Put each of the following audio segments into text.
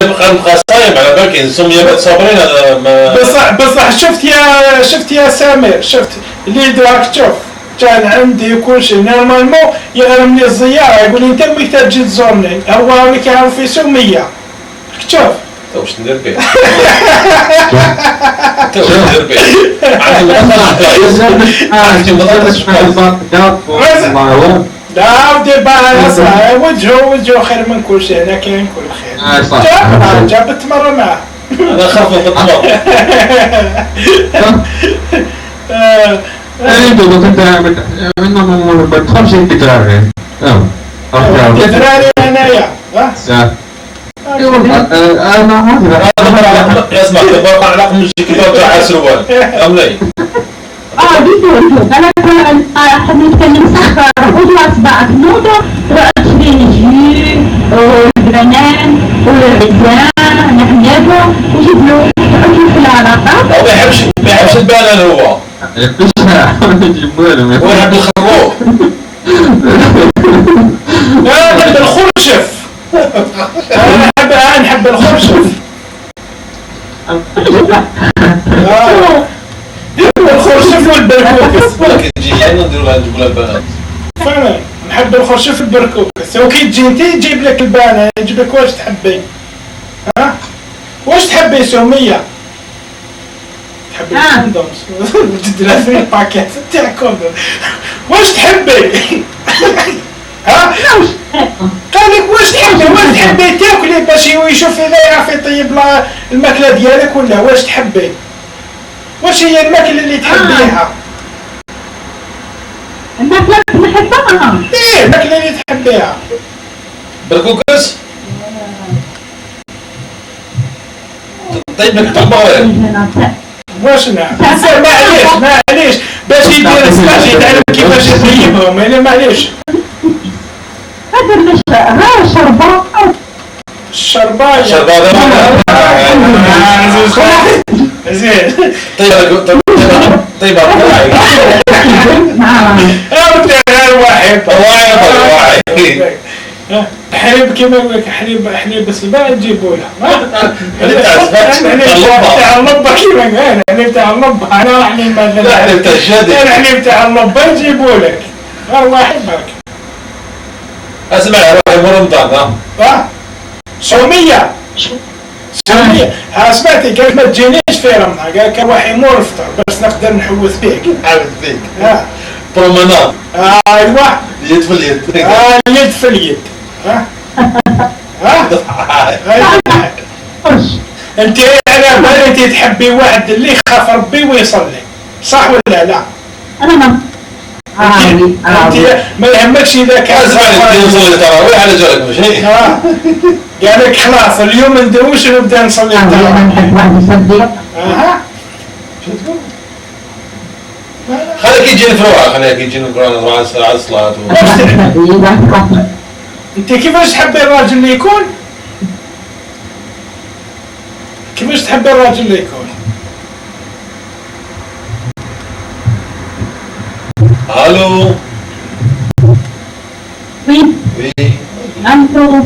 صايم على بالك سمية صابرين هذا ما بصح شفت يا سامر، شفت اللي دراك تشوف كان عندي كل شيء نورمالمون يغرم لي الزيارة يقول لي انت وين تجي تزورني، هو اللي كيعرف في سمية شوف واش ندير به؟ واش ندير به؟ عندي لا ودير بالها وجهه خير من كل شيء، هنا كاين كل خير. جاب التمر معاه. انا خاف من التمر. انه ما تخافش انت دراري. دراري انايا انا اسمع تبارك على رقم الجيك تاع سروال املي ديتو انا حبيت نتكلم صح خذوا اصبعك نوضه واشري جي والبنان والعزام نحيابه وجيب له اكل في العلاقه. هو ما يحبش البنان هو هو يحب الخروف. لا نحب الخرشف. انا نحب الخرشف. الخرشف والبركوكس. ولكن تجي يعني نديروا لها نجيب لها البنان. فاهم نحب الخرشف والبركوكس. وكي تجي انت يجيب لك البنان يجيب لك واش تحبي. ها واش تحبي سمية؟ تحبي الكوندومز تدير في الباكيت تاع كوندوم. واش تحبي؟ ها قال لك واش تحبي تاكلي باش يشوف اذا يعرف يطيب الماكله ديالك ولا واش تحبي؟ واش هي الماكله اللي تحبيها؟ الماكله نحبها. ايه الماكله اللي تحبيها. بركوكس طيب لك طباوين واش نعم معليش باش يدير ستاج يتعلم كيفاش يطيبهم. انا معليش هذا مش شربات الشربايه زين طيب واحد حليب كيما نقول لك حليب السباع تجيبوا له تاع اللبه كيما قال حليب تاع اللبه. انا حليب مثلا حليب تاع الشادي انا حليب تاع اللبه نجيبوا لك غير واحد برك. اسمع روحي رمضان سمية ها سمعتي قالت ما تجينيش في رمضان قال كان روحي مور الفطر بس نقدر نحوث بيك برومناد. ايوا اليد في اليد. اليد في اليد. انت على بالك تحبي واحد اللي يخاف ربي ويصلي صح ولا لا؟ انا انت ما يهمكش اذا كان نصلي التراويح على جالك ماشي. قال لك خلاص اليوم ندوش ونبدا نصلي التراويح. خليك يجي نفروها خليك يجي نقرا على الصلاه. انت كيفاش تحبي الراجل اللي يكون؟ كيفاش تحبي الراجل اللي يكون؟ الو وي انتو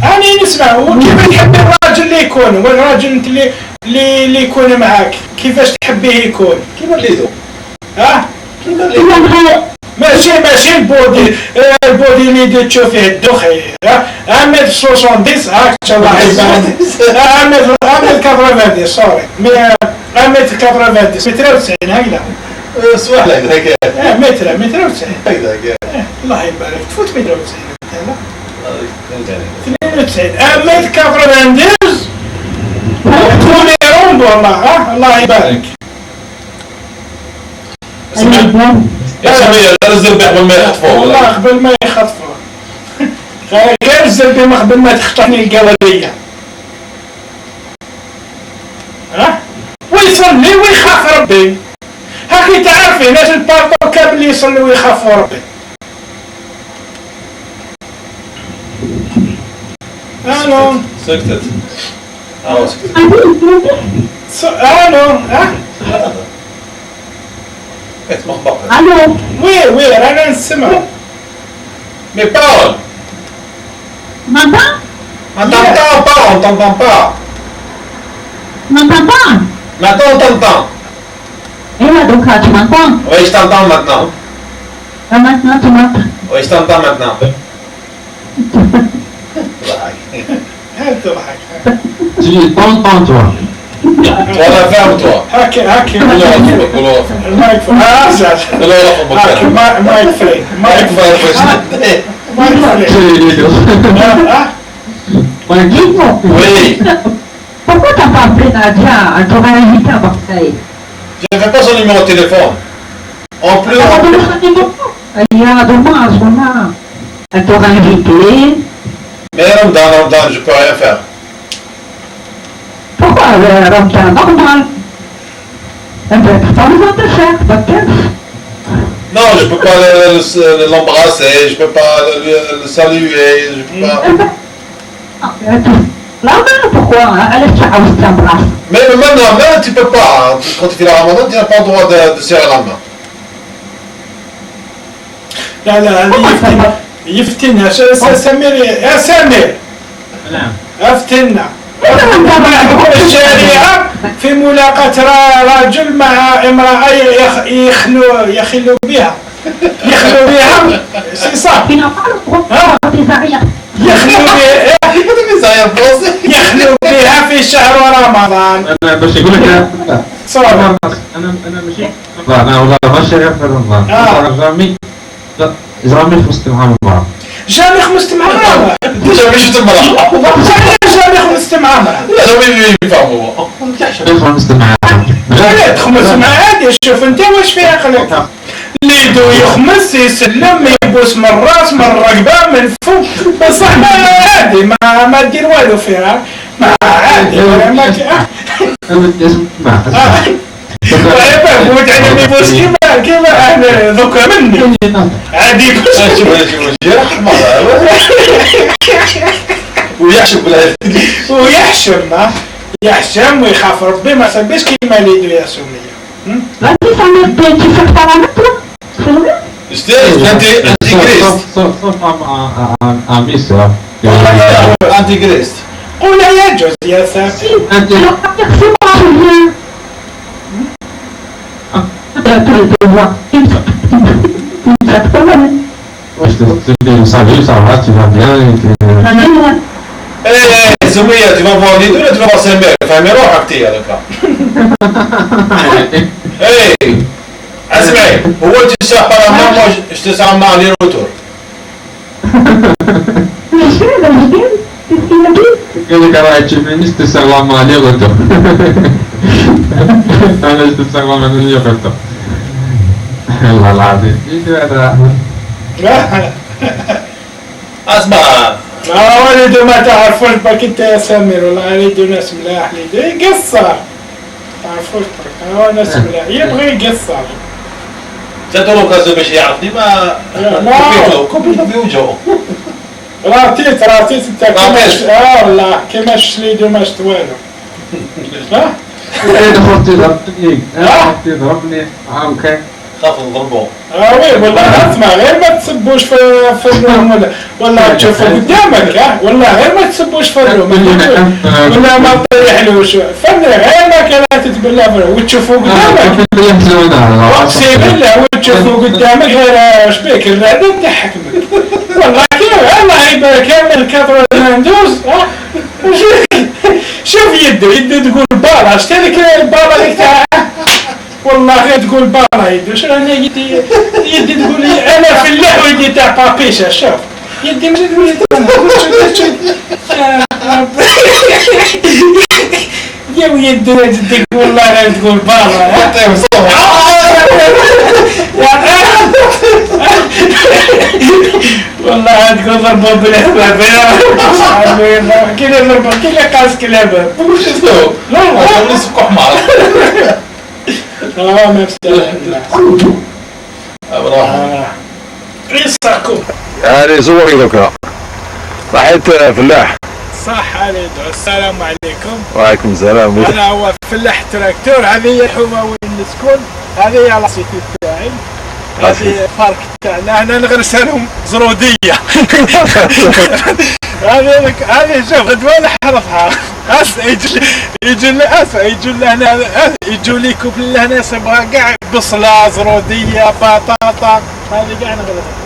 أنا نسمع. وكيف تحبي الراجل اللي يكون؟ والراجل انت اللي يكون معاك كيفاش تحبيه يكون؟ كيما ليدو ماشي البودي اللي تشوفيه الدخي. 1.70 هاك ان شاء الله يبارك. 1.80 سوري 1.80 متر 90 هكذا سواح لك هكا متر 90 هكذا الله يبارك تفوت 1.90 لا 92 تكوني رومب والله. الله يبارك. يا سمية الزربي قبل ما يخطفوه والله قبل ما يخطفوه غير الزربي قبل ما تخطفني القوالية. ويصلي ويخاف ربي. هاكي تعرفي ناس البارطو كامل اللي يصلي ويخافوا ربي. الو سكتت سكتت الو كانت مخبطة. الو وي رانا نسمع. مي باول ماما On t'entend pas, on t'entend pas. M'entends pas? Maintenant on t'entend. Et là, donc, tu m'entends? Oui, je t'entends maintenant. Ah, maintenant, tu m'entends? Oui, je t'entends maintenant. تضحك. Tu t'entends, toi. Toi la ferme toi. هاكي قول له رفض قول له رفض المايك زاد. قول له رفض هاكي بكره. مايك فري. مايك فرق مايك فري. Dis-moi, Oui. pourquoi t'as pas appelé Nadia? Elle t'aurait invité à Marseille. Je ne fais pas son numéro de téléphone. En plus, Elle t'a donné son numéro? Il y a dommage, voilà. Elle t'aurait invité. mais Ramadan, je peux rien faire. Pourquoi Ramadan normal? Elle doit être pas besoin de faire, pas de Non, je peux pas l'embrasser, je peux pas le saluer, je peux pas. Là, pourquoi? Elle est chaos, t'embrasse. Mais même la main, tu peux pas. Hein. Quand tu fais la Ramadan, tu n'as pas le droit de serrer la main. لا يفتنا سمير يا سمير افتنا الشريعة في ملاقاة رجل مع امرأة يخلو بها سي صح Tu n'as pas le droit de tes arrières. يخلو بها في شهر رمضان أنا باش يقول لك صور أنا ماشي لا أنا والله ماشي غير في رمضان. لا جامي خمست مع بعض. جامي خمست مع مرأة Jamais je te marre. جامي خمست مع مرأة Jamais je فهموا. خمست معاه. لا تخمس مع عادي شوف انت واش في عقلك اللي يدو يخمس يسلم يبوس من الراس من الرقبه من فوق بصح ما عادي ما دير والو فيها ما عادي ما أنا اسمع. فوت على يبوس كيما انا ذوك مني عادي يبوس ويحشم ويخاف ربي ما سبيش كيما اللي يدو يا سمية Vas-y, ça me plaît, tu fais pas la mettre là? C'est vrai? Antichrist. صوف عم يسرى. Antichrist. قول يجوز يا سامي أنت Alors, ça veut dire que c'est moi, je viens. Tu vois. Tu me traites pas mal. واش تبدي صافي صافا tu vas bien. Eh, Soumia, tu vas voir les deux, là, tu vas voir sa mère. فهمي روحك تي هذاك. Hey, اسمعي هو انت تسرح بلا ما moi je te sers mal les retours. Mais je vais, qu'est-ce qu'il a dit? قال لك راه تشوفيني تسلم عليه غدو. انا تسلم عليه غدو. والله العظيم هذا اسمع ولدوا ما تعرفوش برك انت يا سمير والله ولدوا ناس ملاح ليدي يقصر تعرفوش برك هو ناس ملاح يبغي يقصر جاتو لوكازيون باش يعرفني ما كوبيتو في وجهه. راتيت انت كيماش والله كيماش ليدو ماش والو ها اختي ضربتني اختي ضربني عاوكا خاف نضربو. وي والله اسمع غير ما تسبوش في الروم ولا تشوفوا قدامك والله غير ما تسبوش في الروم ولا ما تطيحلوش فن غير ما كانت تتبلى في الروم وتشوفوا قدامك اقسم بالله وتشوفوا قدامك غير شبيك الرعدة تضحكمك والله كيف الله يبارك كامل كثرة الهندوس شوف يدو تقول بالا شتي هذيك البالا هذيك تاع والله غير تقول بالا يدو شنو انا يدي تقول لي انا فلاح ويدي تاع بابيشا شوف يدي مش تقول لي يا ويدو تقول والله غير تقول بالا والله تقول ضربوا بالهباب كي ضربوا كي قاس كلابه وش اسمه؟ لا والله نسفكوا حمار. ما بستاهل قصكم يعني صوري ذكرى صحيت فلاح. صح عليكم السلام عليكم. وعليكم السلام. انا هو فلاح تراكتور هذه هي الحومه وين نسكن هذه هي لاصيتي تاعي هذه الفرق تاعنا هنا نغرسها لهم زروديه. هذه شوف غدوه نحرفها. يجوا لهنا يجوا ليكم لهنا يصيبوها كاع بصله زروديه بطاطا هذه كاع نغرسها.